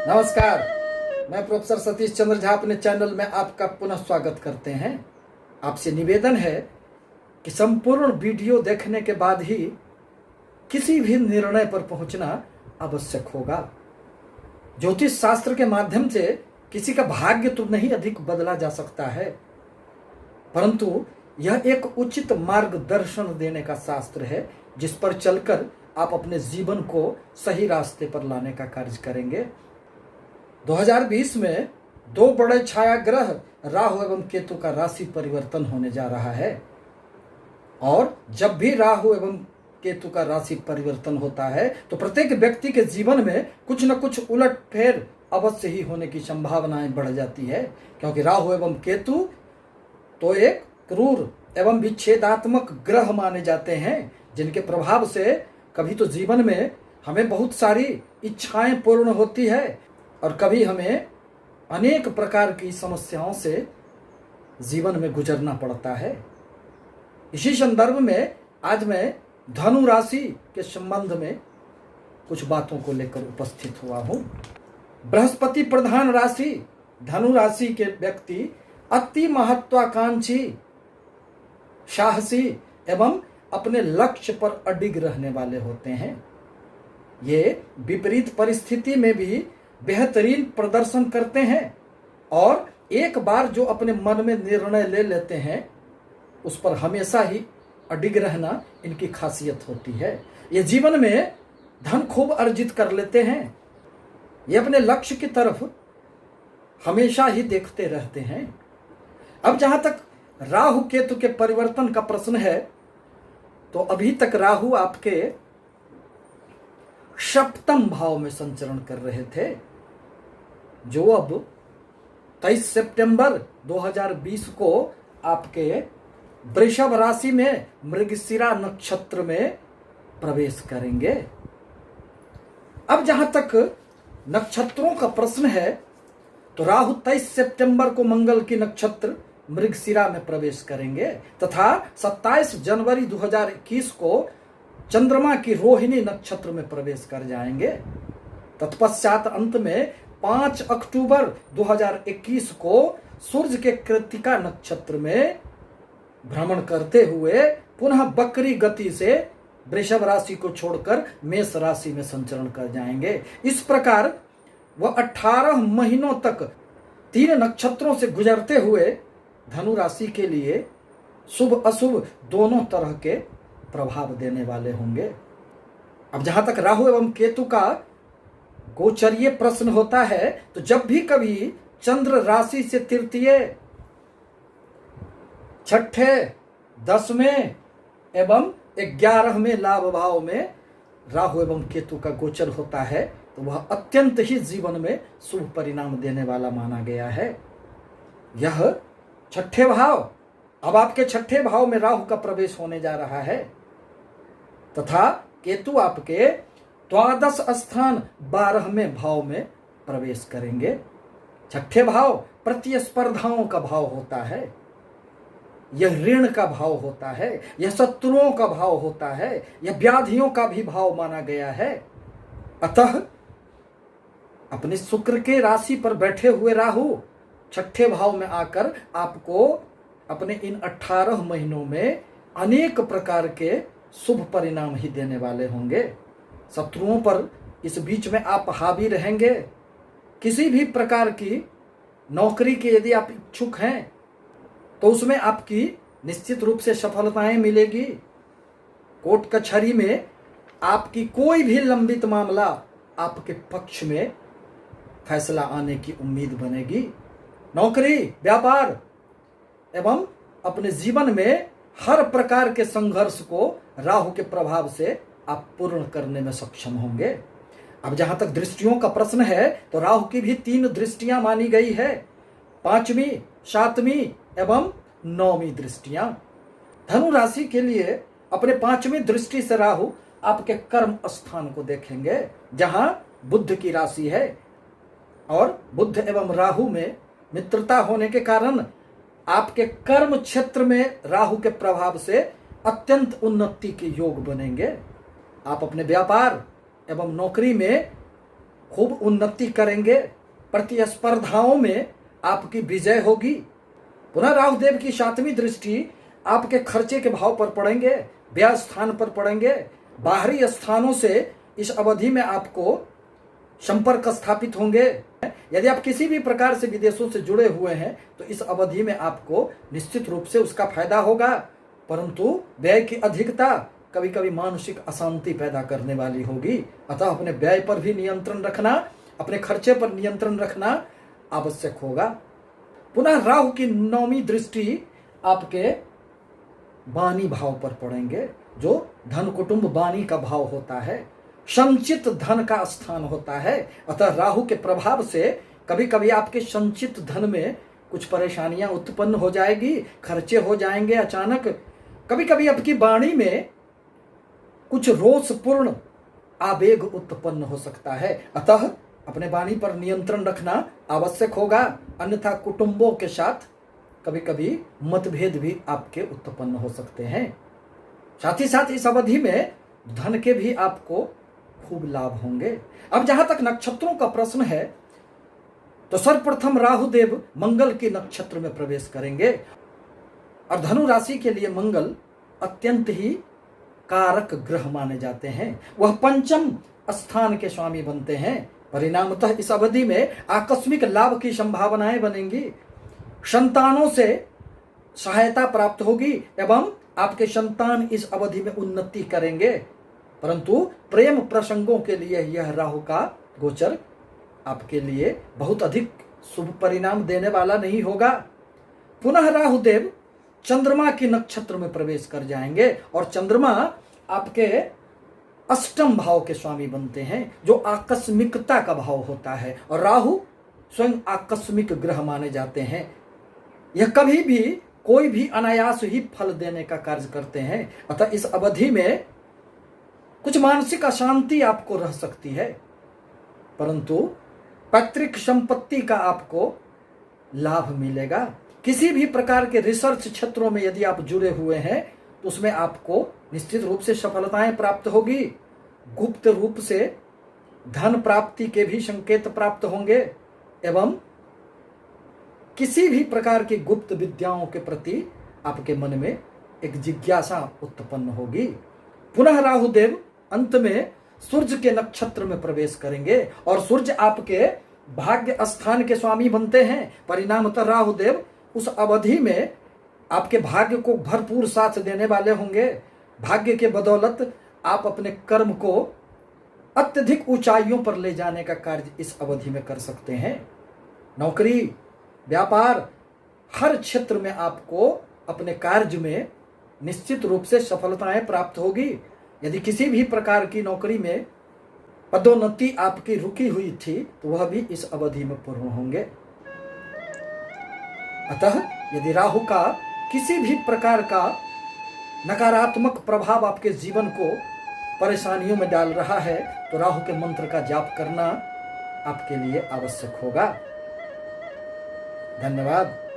नमस्कार, मैं प्रोफेसर सतीश चंद्र झा अपने चैनल में आपका पुनः स्वागत करते हैं। आपसे निवेदन है कि संपूर्ण वीडियो देखने के बाद ही किसी भी निर्णय पर पहुंचना आवश्यक होगा। ज्योतिष शास्त्र के माध्यम से किसी का भाग्य तो नहीं अधिक बदला जा सकता है, परंतु यह एक उचित मार्गदर्शन देने का शास्त्र है जिस पर चलकर आप अपने जीवन को सही रास्ते पर लाने का कार्य करेंगे। 2020 में दो बड़े छाया ग्रह राहु एवं केतु का राशि परिवर्तन होने जा रहा है और जब भी राहु एवं केतु का राशि परिवर्तन होता है तो प्रत्येक व्यक्ति के जीवन में कुछ न कुछ उलटफेर अवश्य ही होने की संभावनाएं बढ़ जाती है, क्योंकि राहु एवं केतु तो एक क्रूर एवं विच्छेदात्मक ग्रह माने जाते हैं जिनके प्रभाव से कभी तो जीवन में हमें बहुत सारी इच्छाएं पूर्ण होती है और कभी हमें अनेक प्रकार की समस्याओं से जीवन में गुजरना पड़ता है। इसी संदर्भ में आज मैं धनु राशि के संबंध में कुछ बातों को लेकर उपस्थित हुआ हूं। बृहस्पति प्रधान राशि धनु राशि के व्यक्ति अति महत्वाकांक्षी, साहसी एवं अपने लक्ष्य पर अडिग रहने वाले होते हैं। ये विपरीत परिस्थिति में भी बेहतरीन प्रदर्शन करते हैं और एक बार जो अपने मन में निर्णय ले लेते हैं उस पर हमेशा ही अडिग रहना इनकी खासियत होती है। ये जीवन में धन खूब अर्जित कर लेते हैं। ये अपने लक्ष्य की तरफ हमेशा ही देखते रहते हैं। अब जहां तक राहु केतु के परिवर्तन का प्रश्न है तो अभी तक राहु आपके सप्तम भाव में संचरण कर रहे थे, जो अब 23 सितंबर 2020 को आपके वृषभ राशि में मृगशिरा नक्षत्र में प्रवेश करेंगे। अब जहां तक नक्षत्रों का प्रश्न है तो राहु 23 सितंबर को मंगल की नक्षत्र मृगशिरा में प्रवेश करेंगे तथा 27 जनवरी 2021 को चंद्रमा की रोहिणी नक्षत्र में प्रवेश कर जाएंगे। तत्पश्चात अंत में 5 अक्टूबर 2021 को सूर्य के कृत्तिका नक्षत्र में भ्रमण करते हुए पुनः वक्री गति से वृषभ राशि को छोड़कर मेष राशि में संचरण कर जाएंगे। इस प्रकार वह 18 महीनों तक 3 नक्षत्रों से गुजरते हुए धनु राशि के लिए शुभ अशुभ दोनों तरह के प्रभाव देने वाले होंगे। अब जहां तक राहु एवं केतु का गोचरीय प्रश्न होता है तो जब भी कभी चंद्र राशि से तृतीय, छठे, 10वें एवं 11वें लाभ भाव में राहु एवं केतु का गोचर होता है तो वह अत्यंत ही जीवन में शुभ परिणाम देने वाला माना गया है। यह छठे भाव, अब आपके छठे भाव में राहु का प्रवेश होने जा रहा है तथा केतु आपके द्वादश स्थान 12वें भाव में प्रवेश करेंगे। छठे भाव प्रतिस्पर्धाओं का भाव होता है, यह ऋण का भाव होता है, यह शत्रुओं का भाव होता है, यह व्याधियों का भी भाव माना गया है। अतः अपने शुक्र के राशि पर बैठे हुए राहु छठे भाव में आकर आपको अपने इन 18 महीनों में अनेक प्रकार के शुभ परिणाम ही देने वाले होंगे। शत्रुओं पर इस बीच में आप हावी रहेंगे। किसी भी प्रकार की नौकरी के यदि आप इच्छुक हैं तो उसमें आपकी निश्चित रूप से सफलताएं मिलेगी। कोर्ट कचहरी में आपकी कोई भी लंबित मामला आपके पक्ष में फैसला आने की उम्मीद बनेगी। नौकरी, व्यापार एवं अपने जीवन में हर प्रकार के संघर्ष को राहु के प्रभाव से आप पूर्ण करने में सक्षम होंगे। अब जहां तक दृष्टियों का प्रश्न है तो राहु की भी 3 दृष्टियां मानी गई है, 5वीं, 7वीं एवं 9वीं दृष्टियां। धनु राशि के लिए अपने 5वीं दृष्टि से राहु आपके कर्म स्थान को देखेंगे जहां बुध की राशि है और बुध एवं राहु में मित्रता होने के कारण आपके कर्म क्षेत्र में राहु के प्रभाव से अत्यंत उन्नति के योग बनेंगे। आप अपने व्यापार एवं नौकरी में खूब उन्नति करेंगे, प्रतिस्पर्धाओं में आपकी विजय होगी। पुनः राहुदेव की 7वीं दृष्टि आपके खर्चे के भाव पर पड़ेंगे, व्यय स्थान पर पड़ेंगे। बाहरी स्थानों से इस अवधि में आपको संपर्क स्थापित होंगे। यदि आप किसी भी प्रकार से विदेशों से जुड़े हुए हैं तो इस अवधि में आपको निश्चित रूप से उसका फायदा होगा, परंतु व्यय की अधिकता कभी कभी मानसिक अशांति पैदा करने वाली होगी। अतः अपने व्यय पर भी नियंत्रण रखना, अपने खर्चे पर नियंत्रण रखना आवश्यक होगा। पुनः राहु की 9वीं दृष्टि आपके वाणी भाव पर पड़ेंगे, जो धन कुटुंब वाणी का भाव होता है, संचित धन का स्थान होता है। अतः राहु के प्रभाव से कभी कभी आपके संचित धन में कुछ परेशानियां उत्पन्न हो जाएगी, खर्चे हो जाएंगे अचानक। कभी कभी आपकी वाणी में कुछ रोषपूर्ण आवेग उत्पन्न हो सकता है, अतः अपने वाणी पर नियंत्रण रखना आवश्यक होगा, अन्यथा कुटुंबों के साथ कभी कभी मतभेद भी आपके उत्पन्न हो सकते हैं। साथ ही साथ इस अवधि में धन के भी आपको खूब लाभ होंगे। अब जहां तक नक्षत्रों का प्रश्न है तो सर्वप्रथम राहुदेव मंगल के नक्षत्र में प्रवेश करेंगे और धनु राशि के लिए मंगल अत्यंत ही कारक ग्रह माने जाते हैं। वह पंचम स्थान के स्वामी बनते हैं। परिणामतः इस अवधि में आकस्मिक लाभ की संभावनाएं बनेंगी, संतानों से सहायता प्राप्त होगी एवं आपके संतान इस अवधि में उन्नति करेंगे। परंतु प्रेम प्रसंगों के लिए यह राहु का गोचर आपके लिए बहुत अधिक शुभ परिणाम देने वाला नहीं होगा। पुनः राहुदेव चंद्रमा के नक्षत्र में प्रवेश कर जाएंगे और चंद्रमा आपके 8वें भाव के स्वामी बनते हैं, जो आकस्मिकता का भाव होता है, और राहु स्वयं आकस्मिक ग्रह माने जाते हैं। यह कभी भी कोई भी अनायास ही फल देने का कार्य करते हैं। अतः इस अवधि में कुछ मानसिक अशांति आपको रह सकती है, परंतु पैतृक संपत्ति का आपको लाभ मिलेगा। किसी भी प्रकार के रिसर्च क्षेत्रों में यदि आप जुड़े हुए हैं तो उसमें आपको निश्चित रूप से सफलताएं प्राप्त होगी। गुप्त रूप से धन प्राप्ति के भी संकेत प्राप्त होंगे एवं किसी भी प्रकार की गुप्त विद्याओं के प्रति आपके मन में एक जिज्ञासा उत्पन्न होगी। पुनः राहुदेव अंत में सूर्य के नक्षत्र में प्रवेश करेंगे और सूर्य आपके भाग्य स्थान के स्वामी बनते हैं। परिणामतः राहुदेव उस अवधि में आपके भाग्य को भरपूर साथ देने वाले होंगे। भाग्य के बदौलत आप अपने कर्म को अत्यधिक ऊंचाइयों पर ले जाने का कार्य इस अवधि में कर सकते हैं। नौकरी, व्यापार, हर क्षेत्र में आपको अपने कार्य में निश्चित रूप से सफलताएं प्राप्त होगी। यदि किसी भी प्रकार की नौकरी में पदोन्नति आपकी रुकी हुई थी तो वह भी इस अवधि में पूर्ण होंगे। अतः यदि राहु का किसी भी प्रकार का नकारात्मक प्रभाव आपके जीवन को परेशानियों में डाल रहा है तो राहु के मंत्र का जाप करना आपके लिए आवश्यक होगा। धन्यवाद।